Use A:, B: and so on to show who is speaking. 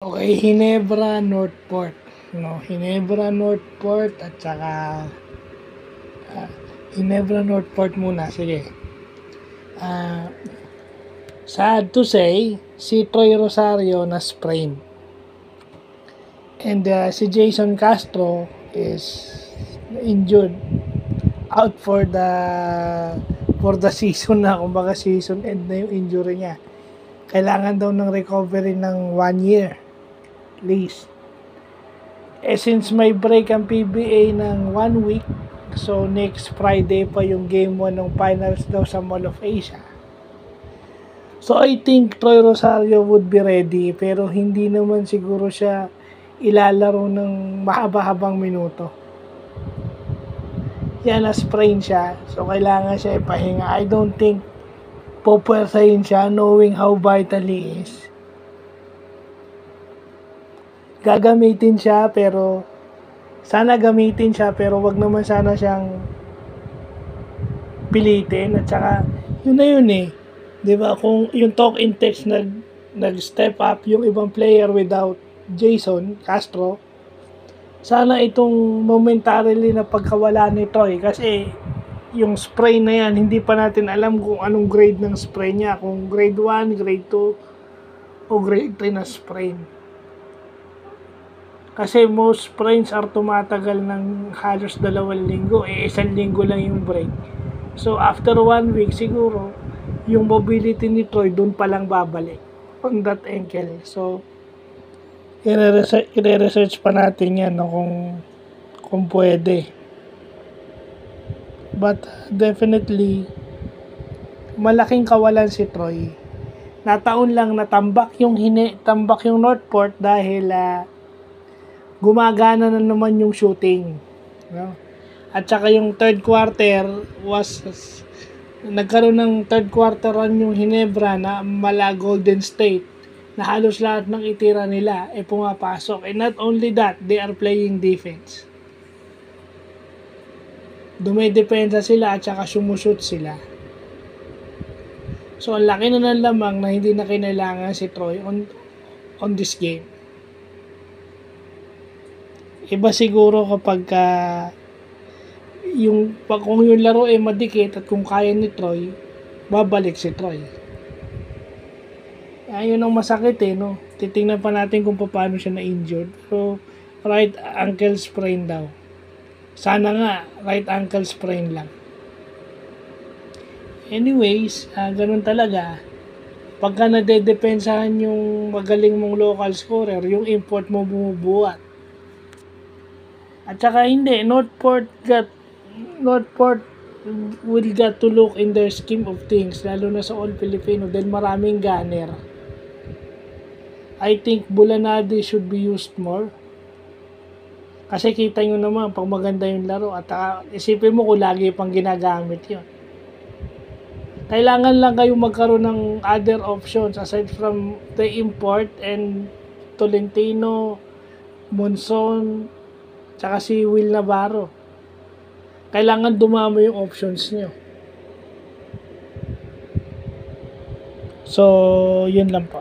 A: Okay, Ginebra, Northport. No, Ginebra, Northport at saka Ginebra, Northport muna. Sige. Ah, sad to say, si Troy Rosario na sprain. And si Jason Castro is injured, out for the season na, kumbaga season end na yung injury niya. Kailangan daw ng recovery ng 1 year at least. Since may break ang PBA ng 1 week, so next Friday pa yung game 1 ng finals daw sa Mall of Asia. So I think Troy Rosario would be ready, pero hindi naman siguro siya ilalaro ng mahaba-habang minuto. Yan, na-sprain siya, so kailangan siya ipahinga. I don't think pupwersahin siya knowing how vital he is. Gagamitin siya, pero sana gamitin siya, pero wag naman sana siyang pilitin. At saka yun na yun eh, di ba, kung yung talk in text nag-step up yung ibang player without Jason Castro, sana itong momentarily na pagkawala ni Troy, kasi yung sprain na yan, hindi pa natin alam kung anong grade ng sprain niya, kung grade 1, grade 2 o grade 3 na sprain. Kasi most sprains are tumatagal ng halos 2 linggo, 1 linggo lang yung break. So after 1 week siguro, yung mobility ni Troy doon pa lang babalik on that ankle. So i-research pa natin yan, no, kung pwede. But definitely malaking kawalan si Troy. Nataon lang natambak yung Northport dahil gumagana na naman yung shooting, no? At saka yung third quarter nagkaroon ng third quarter run yung Ginebra na mala Golden State, na halos lahat ng itira nila pumapasok. And not only that, they are playing defense. Dumidepensa sila at saka sumushoot sila. So ang laki na ng lamang na hindi na kinailangan si Troy on this game. Iba siguro kapag kung yung laro madikit at kung kaya ni Troy, babalik si Troy. Ayun ang masakit no. Titingnan pa natin kung paano siya na-injured. So, right ankle sprain daw. Sana nga, right ankle sprain lang. Anyways, ganun talaga. Pagka nadedepensahan yung magaling mong local scorer, yung import mo bumubuhat. At saka hindi, Northport will get to look in their scheme of things, lalo na sa All-Filipino, dahil maraming gunner. I think Bulanade should be used more. Kasi kita nyo naman, pag maganda yung laro, at isipin mo kung lagi pang ginagamit yun. Kailangan lang kayong magkaroon ng other options aside from the import and Tolentino, Monson, tsaka si Will Navarro. Kailangan dumami yung options nyo. So, yun lang po.